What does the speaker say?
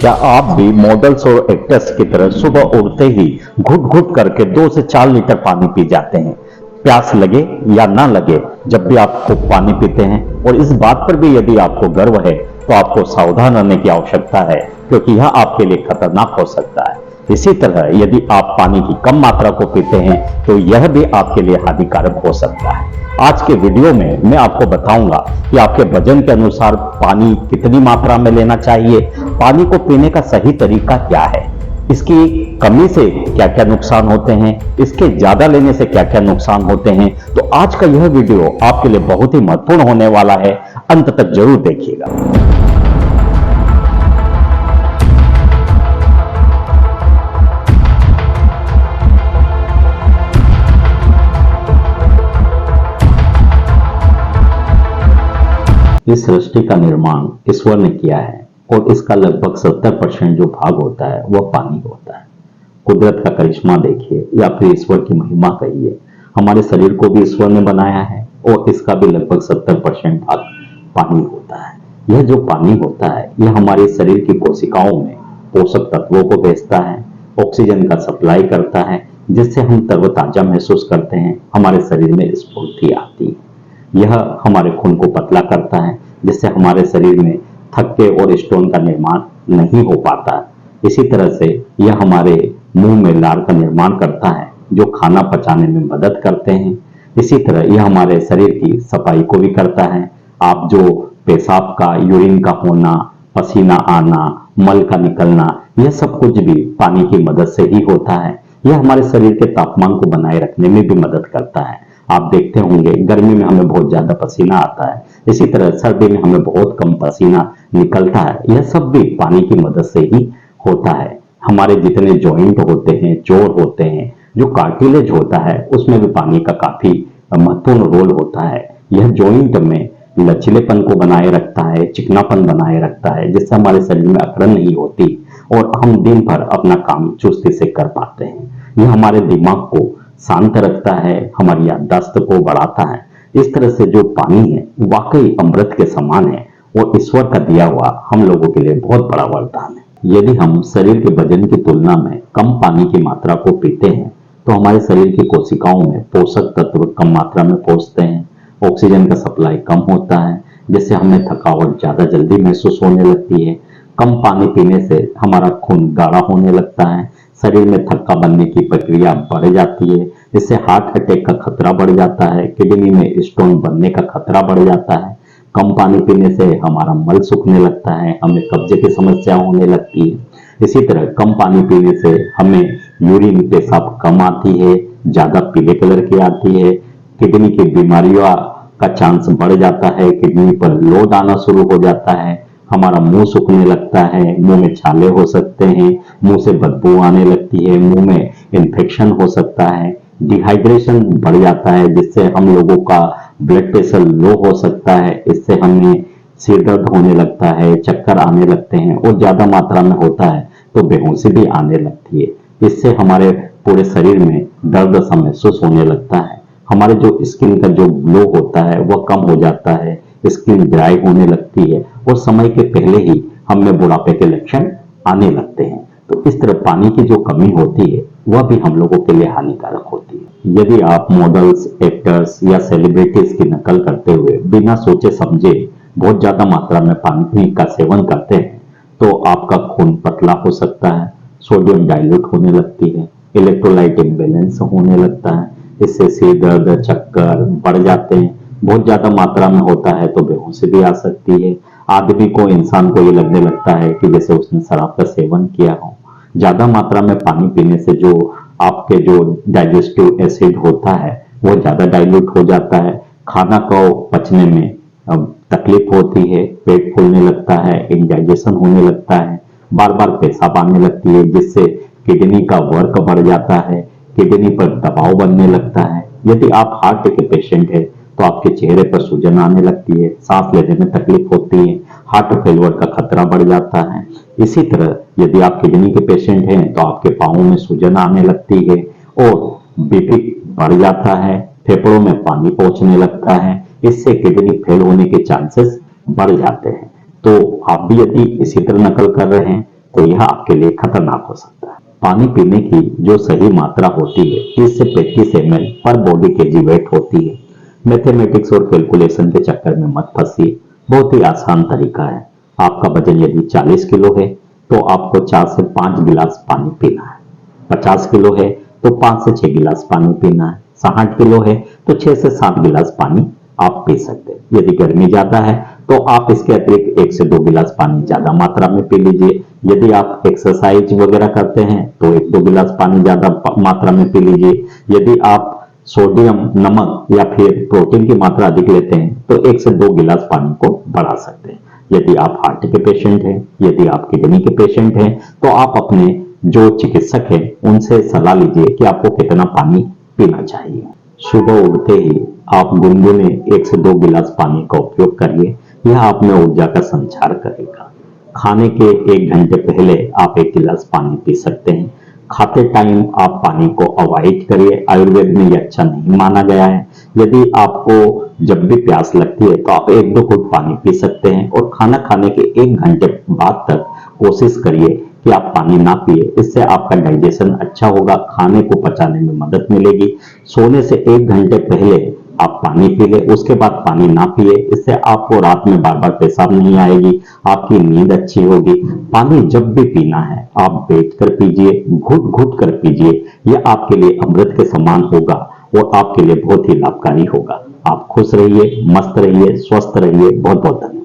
क्या आप भी मॉडल्स और एक्टर्स की तरह सुबह उठते ही घुट घुट करके 2 से 4 लीटर पानी पी जाते हैं? प्यास लगे या ना लगे, जब भी आप खूब पानी पीते हैं, और इस बात पर भी यदि आपको गर्व है तो आपको सावधान रहने की आवश्यकता है, क्योंकि यह आपके लिए खतरनाक हो सकता है। इसी तरह यदि आप पानी की कम मात्रा को पीते हैं तो यह भी आपके लिए हानिकारक हो सकता है। आज के वीडियो में मैं आपको बताऊंगा कि आपके वजन के अनुसार पानी कितनी मात्रा में लेना चाहिए, पानी को पीने का सही तरीका क्या है, इसकी कमी से क्या क्या नुकसान होते हैं, इसके ज्यादा लेने से क्या क्या नुकसान होते हैं। तो आज का यह वीडियो आपके लिए बहुत ही महत्वपूर्ण होने वाला है, अंत तक जरूर देखिएगा। इस सृष्टि का निर्माण ईश्वर ने किया है और इसका लगभग 70% जो भाग होता है वह पानी होता है। कुदरत का करिश्मा देखिए या फिर ईश्वर की महिमा कहिए। हमारे शरीर को भी ईश्वर ने बनाया है और इसका भी लगभग 70% भाग पानी होता है। यह जो पानी होता है यह हमारे शरीर की कोशिकाओं में पोषक तत्वों को भेजता है, ऑक्सीजन का सप्लाई करता है, जिससे हम तरोताजा महसूस करते हैं, हमारे शरीर में स्फूर्ति आती है। यह हमारे खून को पतला करता है, जिससे हमारे शरीर में थक्के और स्टोन का निर्माण नहीं हो पाता। इसी तरह से यह हमारे मुंह में लार का निर्माण करता है, जो खाना पचाने में मदद करते हैं। इसी तरह यह हमारे शरीर की सफाई को भी करता है। आप जो पेशाब का, यूरिन का होना, पसीना आना, मल का निकलना, यह सब कुछ भी पानी की मदद से ही होता है। यह हमारे शरीर के तापमान को बनाए रखने में भी मदद करता है। आप देखते होंगे गर्मी में हमें बहुत ज्यादा पसीना आता है, इसी तरह सर्दी में हमें बहुत कम पसीना निकलता है। यह सब भी पानी की मदद से ही होता है। हमारे जितने जॉइंट होते हैं, जोड़ होते हैं, जो कार्टिलेज होता है, उसमें भी पानी का काफी महत्वपूर्ण रोल होता है। यह जॉइंट में लचीलेपन को बनाए रखता है, चिकनापन बनाए रखता है, जिससे हमारे शरीर में अकड़न नहीं होती और हम दिन भर अपना काम चुस्ती से कर पाते हैं। यह हमारे दिमाग को शांत रखता है, हमारी याददाश्त को बढ़ाता है। इस तरह से जो पानी है वाकई अमृत के समान है और ईश्वर का दिया हुआ हम लोगों के लिए बहुत बड़ा वरदान है। यदि हम शरीर के वजन की तुलना में कम पानी की मात्रा को पीते हैं तो हमारे शरीर की कोशिकाओं में पोषक तत्व कम मात्रा में पहुंचते हैं, ऑक्सीजन का सप्लाई कम होता है, जिससे हमें थकावट ज्यादा जल्दी महसूस होने लगती है। कम पानी पीने से हमारा खून गाढ़ा होने लगता है, शरीर में थक्का बनने की प्रक्रिया बढ़ जाती है, इससे हार्ट अटैक का खतरा बढ़ जाता है, किडनी में स्टोन बनने का खतरा बढ़ जाता है। कम पानी पीने से हमारा मल सूखने लगता है, हमें कब्जे की समस्या होने लगती है। इसी तरह कम पानी पीने से हमें यूरिन, पेशाब कम आती है, ज्यादा पीले कलर की आती है, किडनी की बीमारियों का चांस बढ़ जाता है, किडनी पर लोड आना शुरू हो जाता है, हमारा मुंह सूखने लगता है, मुंह में छाले हो सकते हैं, मुंह से बदबू आने लगती है, मुंह में इन्फेक्शन हो सकता है, डिहाइड्रेशन बढ़ जाता है, जिससे हम लोगों का ब्लड प्रेशर लो हो सकता है, इससे हमें सिर दर्द होने लगता है, चक्कर आने लगते हैं और ज्यादा मात्रा में होता है तो बेहोशी भी आने लगती है। इससे हमारे पूरे शरीर में दर्द सा महसूस होने लगता है। हमारे जो स्किन का जो ग्लो होता है वह कम हो जाता है, स्किन ड्राई होने लगती है और समय के पहले ही हमें बुढ़ापे के लक्षण आने लगते हैं। तो इस तरह पानी की जो कमी होती है वह भी हम लोगों के लिए हानिकारक होती है। यदि आप मॉडल्स, एक्टर्स या सेलिब्रिटीज की नकल करते हुए बिना सोचे समझे बहुत ज्यादा मात्रा में पानी का सेवन करते हैं तो आपका खून पतला हो सकता है, सोडियम डाइल्यूट होने लगती है, इलेक्ट्रोलाइट इम्बैलेंस होने लगता है, इससे सिर दर्द, चक्कर बढ़ जाते हैं। बहुत ज्यादा मात्रा में होता है तो बेहोशी भी आ सकती है। आदमी को, इंसान को ये लगने लगता है कि जैसे उसने शराब का सेवन किया हो। ज्यादा मात्रा में पानी पीने से जो आपके जो डाइजेस्टिव एसिड होता है वो ज्यादा डाइल्यूट हो जाता है, खाना को पचने में तकलीफ होती है, पेट फूलने लगता है, इंडाइजेशन होने लगता है, बार बार पेशाब आने लगती है, जिससे किडनी का वर्क बढ़ जाता है, किडनी पर दबाव बनने लगता है। यदि आप हार्ट के पेशेंट है तो आपके चेहरे पर सूजन आने लगती है, सांस लेने में तकलीफ होती है, हार्ट फेलियर का खतरा बढ़ जाता है। इसी तरह यदि आप किडनी के पेशेंट हैं तो आपके पांवों में सूजन आने लगती है और बीपी बढ़ जाता है, फेफड़ों में पानी पहुंचने लगता है, इससे किडनी फेल होने के चांसेस बढ़ जाते हैं। तो आप भी यदि इसी तरह नकल कर रहे हैं तो यह आपके लिए खतरनाक हो सकता है। पानी पीने की जो सही मात्रा होती है 30 से 35 ml पर बॉडी केजी वेट होती है। मैथमेटिक्स और कैलकुलेशन के चक्कर में मत फंसिए, बहुत ही आसान तरीका है। आपका वजन यदि 40 किलो है तो आपको 4 से 5 गिलास पानी पीना है। 50 किलो है तो 5 से 6 गिलास पानी पीना है। 60 किलो है तो 6 से 7 गिलास पानी आप पी सकते हैं। यदि गर्मी ज्यादा है तो आप इसके अतिरिक्त 1 से 2 गिलास पानी ज्यादा मात्रा में पी लीजिए। यदि आप एक्सरसाइज वगैरह करते हैं तो 1-2 गिलास पानी ज्यादा मात्रा में पी लीजिए। यदि आप सोडियम, नमक या फिर प्रोटीन की मात्रा अधिक लेते हैं तो 1 से 2 गिलास पानी को बढ़ा सकते हैं। यदि आप हार्ट के पेशेंट हैं, यदि आप किडनी के पेशेंट हैं, तो आप अपने जो चिकित्सक हैं उनसे सलाह लीजिए कि आपको कितना पानी पीना चाहिए। सुबह उठते ही आप गुनगुने 1 से 2 गिलास पानी का उपयोग करिए, यह आप में ऊर्जा का संचार करेगा। खाने के 1 घंटे पहले आप 1 गिलास पानी पी सकते हैं। खाते टाइम आप पानी को अवॉइड करिए, आयुर्वेद में यह अच्छा नहीं माना गया है। यदि आपको जब भी प्यास लगती है तो आप 1-2 घूंट पानी पी सकते हैं और खाना खाने के 1 घंटे बाद तक कोशिश करिए कि आप पानी ना पिए। इससे आपका डाइजेशन अच्छा होगा, खाने को पचाने में मदद मिलेगी। सोने से 1 घंटे पहले आप पानी पी ले, उसके बाद पानी ना पिए। इससे आपको रात में बार बार पेशाब नहीं आएगी, आपकी नींद अच्छी होगी। पानी जब भी पीना है आप बैठ कर पीजिए, घुट घुट कर पीजिए। यह आपके लिए अमृत के समान होगा और आपके लिए बहुत ही लाभकारी होगा। आप खुश रहिए, मस्त रहिए, स्वस्थ रहिए। बहुत बहुत धन्यवाद।